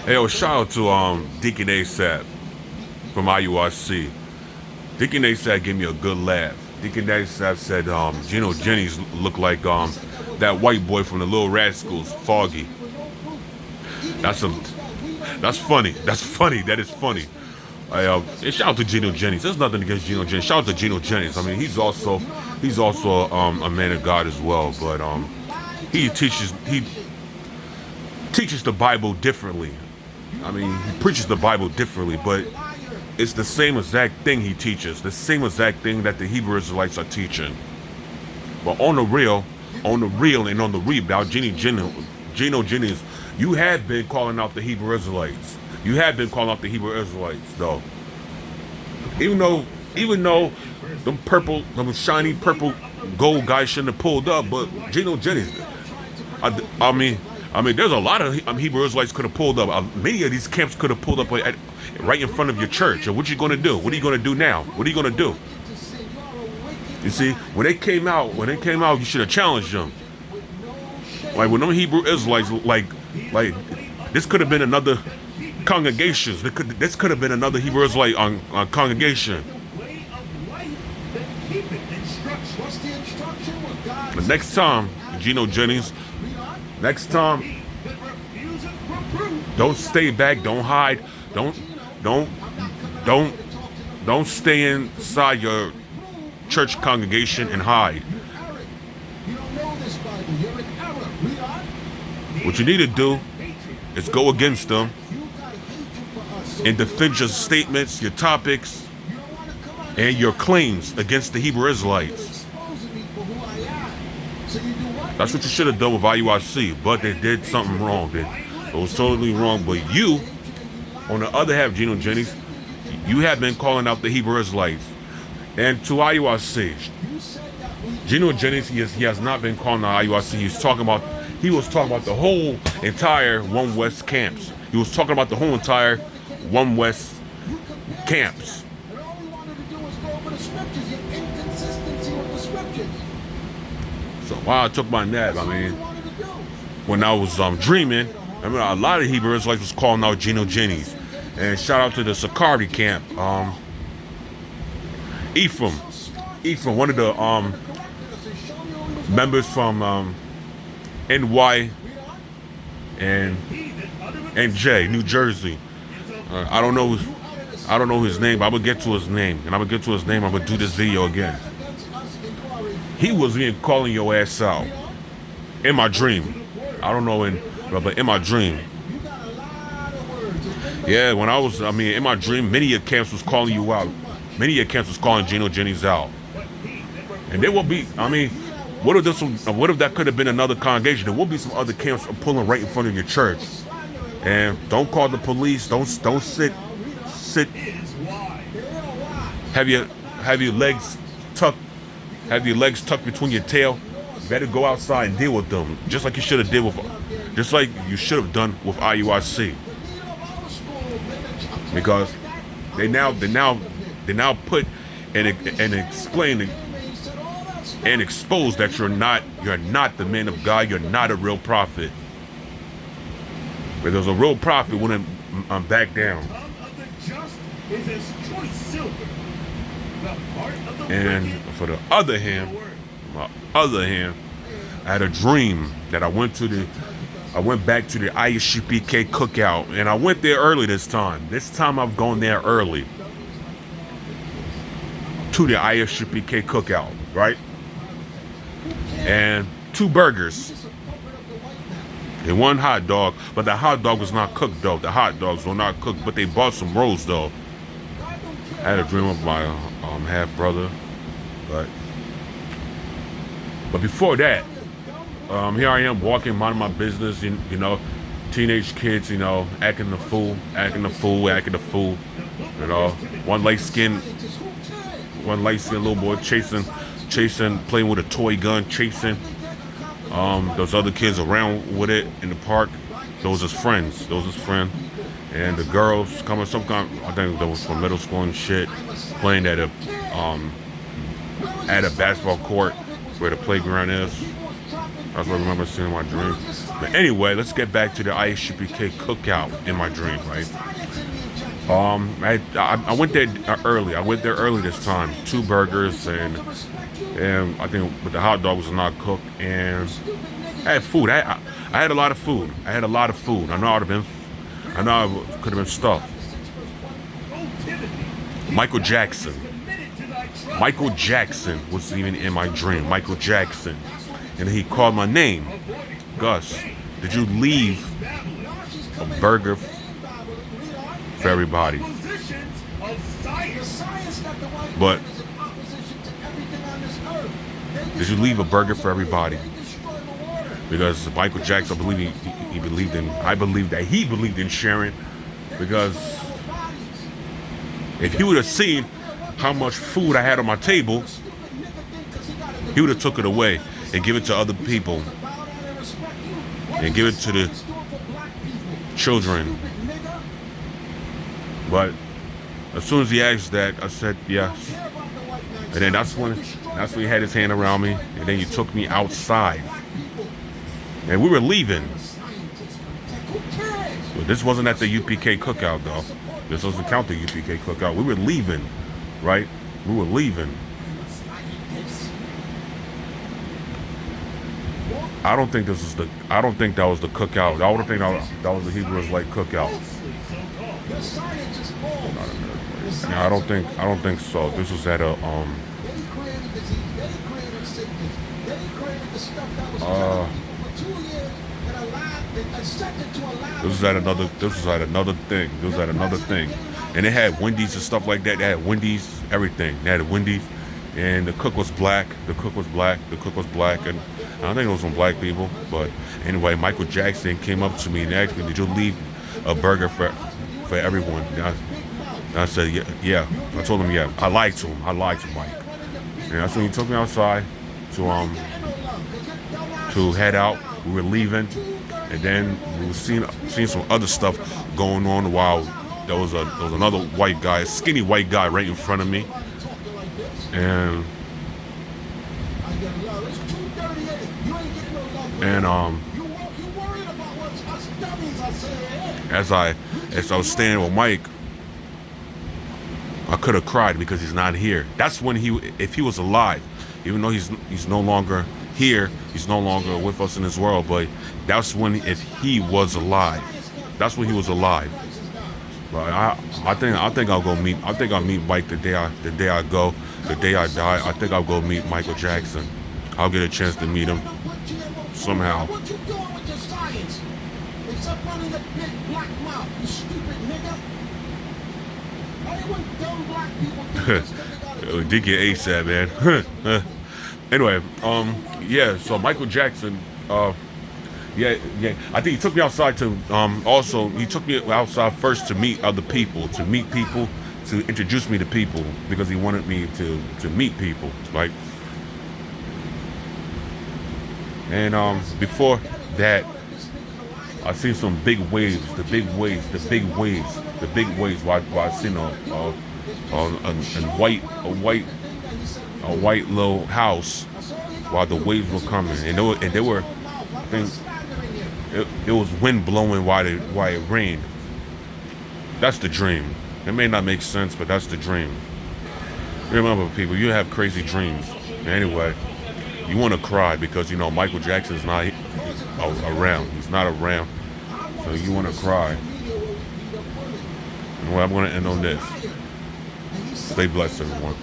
Hey, yo, shout out to Deacon ASAP from IURC. Deacon ASAP gave me a good laugh. Deacon ASAP said Gino Jennings looked like that white boy from the Little Rascals, Foggy. That's a that's funny. That's funny. That is funny. And shout out to Gino Jennings. There's nothing against Gino Jennings. Shout out to Gino Jennings. I mean, he's also a man of God as well. But he teaches the Bible differently. I mean, he preaches the Bible differently, but it's the same exact thing he teaches, the same exact thing that the Hebrew Israelites are teaching. But on the real, and on the rebound, Gino Jennings, you have been calling out the Hebrew Israelites. You have been calling out the Hebrew Israelites, though. Even though, even though them shiny purple gold guys shouldn't have pulled up, but Gino Jennings, I mean, there's a lot of Hebrew Israelites could have pulled up. Many of these camps could have pulled up right in front of your church. And what you going to do? What are you going to do now? What are you going to do? You see, when they came out, you should have challenged them. Like when them Hebrew Israelites, like this could have been another congregation. This could have been another Hebrew Israelite on congregation. But next time, Gino Jennings, next time, don't stay back, don't hide, don't, don't, don't stay inside your church congregation and hide. What you need to do is go against them and defend your statements, your topics, and your claims against the Hebrew Israelites. That's what you should have done with IUIC, but they did something wrong. It was totally wrong. But you, on the other half, Gino Jennings, you have been calling out the Hebrew Israelites. And to IUIC, Gino Jennings, he has not been calling out IUIC. He was talking about the whole entire One West camps. He was talking about the whole entire One West camps. So while I took my nap, I mean, when I was dreaming, I mean, a lot of Hebrew Israelites was calling out Gino Jennings. And shout out to the Sakari camp. Ephraim, one of the members from NY and J, New Jersey. I don't know his name, but I'm gonna get to his name. And I'm gonna do this video again. He was even calling your ass out in my dream. I don't know but in my dream. Yeah, in my dream, many of camps was calling you out. Many of camps was calling Gino Jennings out. And there will be, what if that could have been another congregation? There will be some other camps pulling right in front of your church. And don't call the police. Don't sit. Have your legs tucked. Have your legs tucked between your tail. You better go outside and deal with them, just like you should have done with IUIC. Because they now put and explain and expose that you're not the man of God. You're not a real prophet. But there's a real prophet wouldn't back down. And for the other hand, I had a dream that I went back to the ISUPK cookout, and I went there early this time. This time I've gone there early to the ISUPK cookout, right? And 2 burgers and 1 hot dog, but the hot dog was not cooked though. The hot dogs were not cooked, but they bought some rolls though. I had a dream of my half brother, but before that, here I am walking, minding my business. You know, teenage kids, acting the fool. You know, one light skinned little boy chasing, playing with a toy gun, chasing those other kids around with it in the park. Those his friends. And the girls coming, I think that was from middle school and shit, playing at a basketball court where the playground is. That's what I remember seeing in my dream. But anyway, let's get back to the ISUPK cookout in my dream, right? I went there early. I went there early this time. 2 burgers and I think but the hot dog was not cooked and I had food. I had a lot of food. I had a lot of food. I know I could have been stuffed. Michael Jackson. Michael Jackson was even in my dream. Michael Jackson. And he called my name. Gus, did you leave a burger for everybody? But did you leave a burger for everybody? Because Michael Jackson, I believe he believed in. I believe that he believed in sharing. Because if he would have seen how much food I had on my table, he would have took it away and give it to other people and give it to the children. But as soon as he asked that, I said yes. And then that's when he had his hand around me, and then he took me outside, and we were leaving. But this wasn't at the UPK cookout though. This doesn't count the UPK cookout. We were leaving, right? We were leaving. I don't think that was the cookout. I don't think that was the Hebrew Israelite cookout. Yeah, I don't think so. This was at a this was at another thing. And they had Wendy's and stuff like that. They had Wendy's, everything. They had a Wendy's and the cook was black. And I don't think it was from black people. But anyway, Michael Jackson came up to me and asked me, did you leave a burger for everyone? And I said, yeah. I told him, yeah. I lied to him, Mike. And that's when he took me outside to head out. We were leaving, and then we were seeing some other stuff going on while there was another white guy, a skinny white guy right in front of me. And as I was standing with Mike, I could have cried because he's not here. That's when if he was alive, even though he's no longer here, he's no longer with us in this world. But that's when if he was alive, that's when he was alive. But I think I'll go meet. I think I'll meet Mike the day I die. I think I'll go meet Michael Jackson. I'll get a chance to meet him somehow. Did get ASAP, man. Anyway, yeah. So Michael Jackson, yeah. I think he took me outside to, also he took me outside first to meet other people, to introduce me to people because he wanted me to meet people, like. And before that, I seen some big waves, the big waves. While I seen a white little house while the waves were coming, and they were, I think, it was wind blowing while it rained. That's the dream. It may not make sense, but that's the dream. Remember, people, you have crazy dreams. Anyway, you want to cry because Michael Jackson's not around. He's not around, so you want to cry. And well, I'm going to end on this. Stay blessed, everyone.